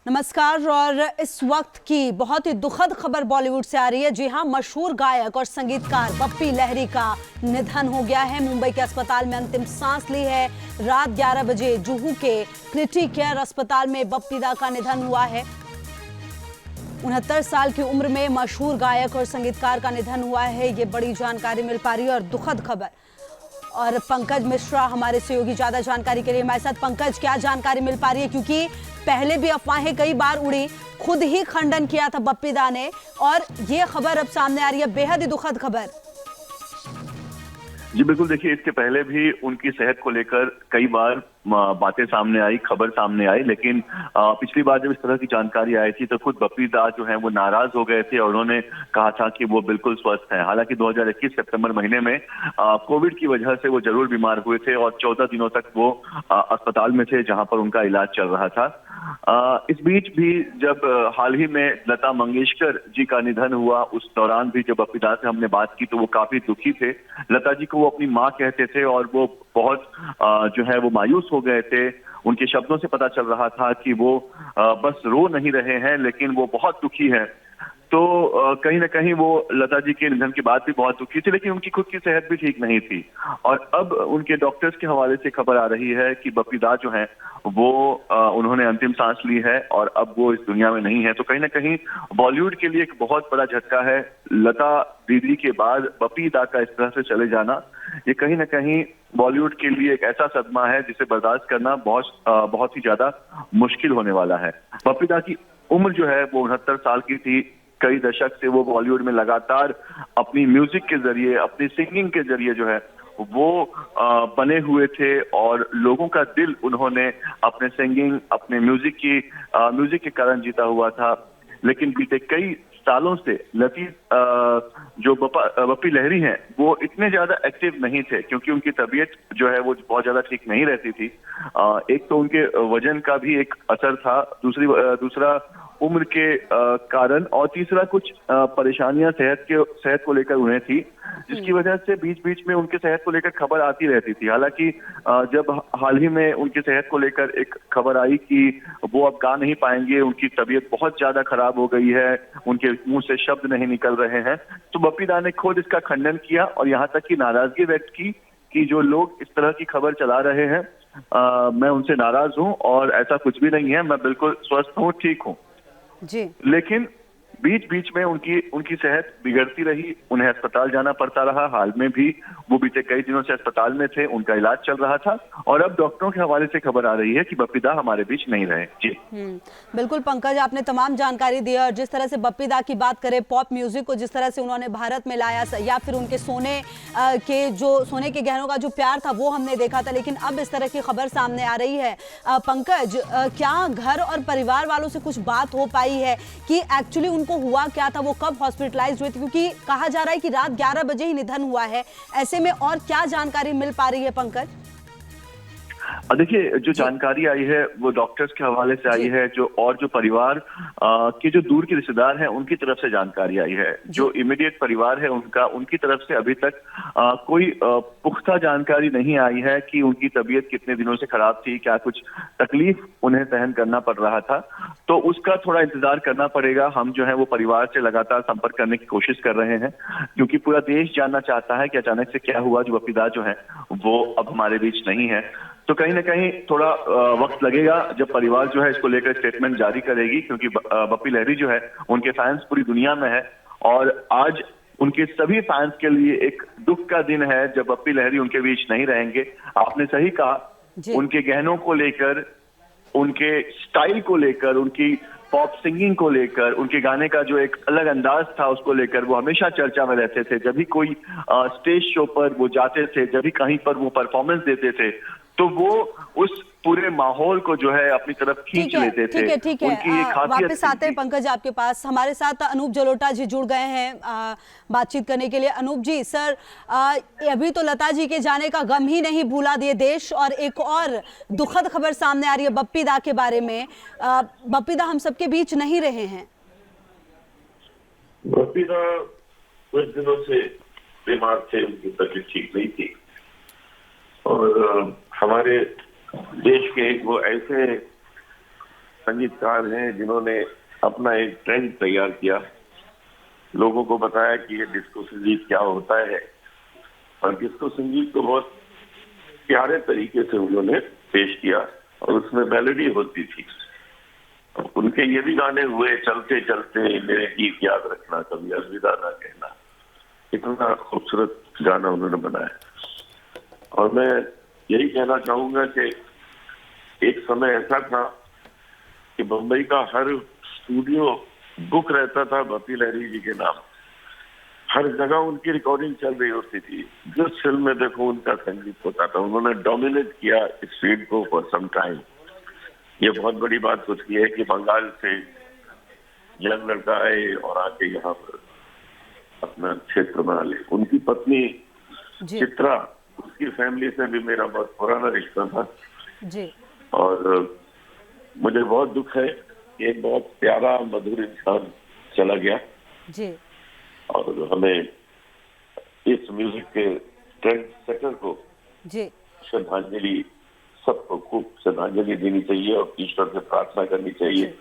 नमस्कार। और इस वक्त की बहुत ही दुखद खबर बॉलीवुड से आ रही है। जी हां, मशहूर गायक और संगीतकार बप्पी लहरी का निधन हो गया है। मुंबई के अस्पताल में अंतिम सांस ली है। रात 11 बजे जुहू के क्रिटिक केयर अस्पताल में बप्पी दा का निधन हुआ है। 69 साल की उम्र में मशहूर गायक और संगीतकार का निधन हुआ है। ये बड़ी जानकारी मिल पा रही है और दुखद खबर। और पंकज मिश्रा हमारे सहयोगी ज्यादा जानकारी के लिए हमारे साथ। पंकज, क्या जानकारी मिल पा रही है, क्योंकि पहले भी अफवाहें कई बार उड़ी, खुद ही खंडन किया था बप्पी दा ने, और ये खबर अब सामने आ रही है, बेहद ही दुखद खबर। जी बिल्कुल, देखिए इसके पहले भी उनकी सेहत को लेकर कई बार बातें सामने आई, खबर सामने आई, लेकिन पिछली बार जब इस तरह की जानकारी आई थी तो खुद बप्पी दा जो है वो नाराज हो गए थे और उन्होंने कहा था कि वो बिल्कुल स्वस्थ हैं। हालांकि 2021 सितंबर महीने में कोविड की वजह से वो जरूर बीमार हुए थे और 14 दिनों तक वो अस्पताल में थे जहां पर उनका इलाज चल रहा था। इस बीच भी जब हाल ही में लता मंगेशकर जी का निधन हुआ, उस दौरान भी जब बप्पी दा से हमने बात की तो वो काफी दुखी थे। लता जी को वो अपनी माँ कहते थे और वो बहुत जो है वो मायूस हो गए थे। उनके शब्दों से पता चल रहा था कि वो बस रो नहीं रहे हैं, लेकिन वो बहुत दुखी हैं। तो कहीं ना कहीं वो लता जी के निधन के बाद भी बहुत दुखी थी, लेकिन उनकी खुद की सेहत भी ठीक नहीं थी। और अब उनके डॉक्टर्स के हवाले से खबर आ रही है कि बप्पी दा जो है वो उन्होंने अंतिम सांस ली है और अब वो इस दुनिया में नहीं है। तो कहीं ना कहीं बॉलीवुड के लिए एक बहुत बड़ा झटका है। लता दीदी के बाद बप्पी दा का इस तरह से चले जाना, ये कहीं ना कहीं बॉलीवुड के लिए एक ऐसा सदमा है जिसे बर्दाश्त करना बहुत ही ज्यादा मुश्किल होने वाला है। बप्पी दा की उम्र जो है वो 69 साल की थी। कई दशक से वो बॉलीवुड में लगातार अपनी म्यूजिक के जरिए, अपनी सिंगिंग के जरिए जो है वो बने हुए थे और लोगों का दिल उन्होंने अपने सिंगिंग, अपने म्यूजिक के कारण जीता हुआ था। लेकिन बीते कई सालों से जो बप्पी लहरी हैं वो इतने ज्यादा एक्टिव नहीं थे, क्योंकि उनकी तबीयत जो है वो बहुत ज्यादा ठीक नहीं रहती थी। एक तो उनके वजन का भी एक असर था, दूसरा उम्र के कारण, और तीसरा कुछ परेशानियां सेहत को लेकर उन्हें थी, जिसकी वजह से बीच बीच में उनके सेहत को लेकर खबर आती रहती थी। हालांकि जब हाल ही में उनकी सेहत को लेकर एक खबर आई कि वो अब गा नहीं पाएंगे, उनकी तबीयत बहुत ज्यादा खराब हो गई है, उनके मुंह से शब्द नहीं निकल रहे हैं, तो बप्पी दा ने खुद इसका खंडन किया और यहाँ तक की नाराजगी व्यक्त की कि जो लोग इस तरह की खबर चला रहे हैं मैं उनसे नाराज हूं और ऐसा कुछ भी नहीं है, मैं बिल्कुल स्वस्थ हूं, ठीक हूं जी। लेकिन बीच बीच में उनकी सेहत बिगड़ती रही, उन्हें अस्पताल जाना पड़ता रहा। हाल में भी वो बीते कई दिनों से अस्पताल में थे, उनका इलाज चल रहा था और अब डॉक्टरों के हवाले से खबर आ रही है कि बप्पी दा हमारे बीच नहीं रहे। जी बिल्कुल पंकज, आपने तमाम जानकारी दी। और जिस तरह से बप्पी दा की बात करें, पॉप म्यूजिक को जिस तरह से उन्होंने भारत में लाया, या फिर उनके सोने के गहनों का जो प्यार था वो हमने देखा था, लेकिन अब इस तरह की खबर सामने आ रही है। पंकज, क्या घर और परिवार वालों से कुछ बात हो पाई है कि एक्चुअली उनको हुआ क्या था, वो कब हॉस्पिटलाइज्ड हुए थे, क्योंकि कहा जा रहा है कि रात 11 बजे ही निधन हुआ है। ऐसे में और क्या जानकारी मिल पा रही है पंकज? देखिए, जो जानकारी आई है वो डॉक्टर्स के हवाले से आई है, जो परिवार के जो दूर के रिश्तेदार हैं उनकी तरफ से जानकारी आई है। जो इमीडिएट परिवार है उनकी तरफ से अभी तक कोई पुख्ता जानकारी नहीं आई है कि उनकी तबीयत कितने दिनों से खराब थी, क्या कुछ तकलीफ उन्हें सहन करना पड़ रहा था। तो उसका थोड़ा इंतजार करना पड़ेगा। हम जो है वो परिवार से लगातार संपर्क करने की कोशिश कर रहे हैं, क्योंकि पूरा देश जानना चाहता है कि अचानक से क्या हुआ, जो बप्पी दा जो है वो अब हमारे बीच नहीं है। तो कहीं ना कहीं थोड़ा वक्त लगेगा जब परिवार जो है इसको लेकर स्टेटमेंट जारी करेगी, क्योंकि बप्पी लहरी जो है उनके फैंस पूरी दुनिया में है और आज उनके सभी फैंस के लिए एक दुख का दिन है जब बप्पी लहरी उनके बीच नहीं रहेंगे। आपने सही कहा, उनके गहनों को लेकर, उनके स्टाइल को लेकर, उनकी पॉप सिंगिंग को लेकर, उनके गाने का जो एक अलग अंदाज था उसको लेकर वो हमेशा चर्चा में रहते थे। जब भी कोई स्टेज शो पर वो जाते थे, जब भी कहीं पर वो परफॉर्मेंस देते थे, तो वो उस पूरे माहौल को जो है अपनी तरफ खींच लेते थे। ठीक है। वापस आते हैं पंकज आपके पास। हमारे साथ अनूप जलोटा जी जुड़ गए हैं बातचीत करने के लिए। अनूप जी, सर, अभी तो लता जी के जाने का गम ही नहीं भूला दिए देश, और एक और दुखद खबर सामने आ रही है बप्पी दा के बारे में। बप्पी दा हम सबके बीच नहीं रहे हैं। बप्पी दा कुछ दिनों से बीमार थे, उनकी तबीयत ठीक नहीं थी और हमारे देश के वो ऐसे संगीतकार हैं जिन्होंने अपना एक ट्रेंड तैयार किया, लोगों को बताया कि ये डिस्को संगीत क्या होता है, और डिस्को संगीत को बहुत प्यारे तरीके से उन्होंने पेश किया, और उसमें मेलोडी होती थी। अब उनके ये भी गाने हुए, चलते चलते मेरे गीत याद रखना, कभी अलविदा ना कहना, इतना खूबसूरत गाना उन्होंने बनाया। और मैं यही कहना चाहूंगा कि एक समय ऐसा था कि मुंबई का हर स्टूडियो बुक रहता था बप्पी लहरी जी के नाम, हर जगह उनकी रिकॉर्डिंग चल रही होती थी, जिस फिल्म में देखो उनका संगीत होता था। उन्होंने डोमिनेट किया इस फील्ड को फॉर सम टाइम। ये बहुत बड़ी बात होती है कि बंगाल से यंग लड़का आए और आके यहाँ पर अपना क्षेत्र बना ले। उनकी पत्नी जी चित्रा, उसकी फैमिली से भी मेरा बहुत पुराना रिश्ता था, जी और मुझे बहुत दुख है कि एक बहुत प्यारा मधुर इंसान चला गया, जी और हमें इस म्यूजिक के ट्रेंड सेटर को जी श्रद्धांजलि, सबको खूब श्रद्धांजलि देनी चाहिए और ईश्वर से प्रार्थना करनी चाहिए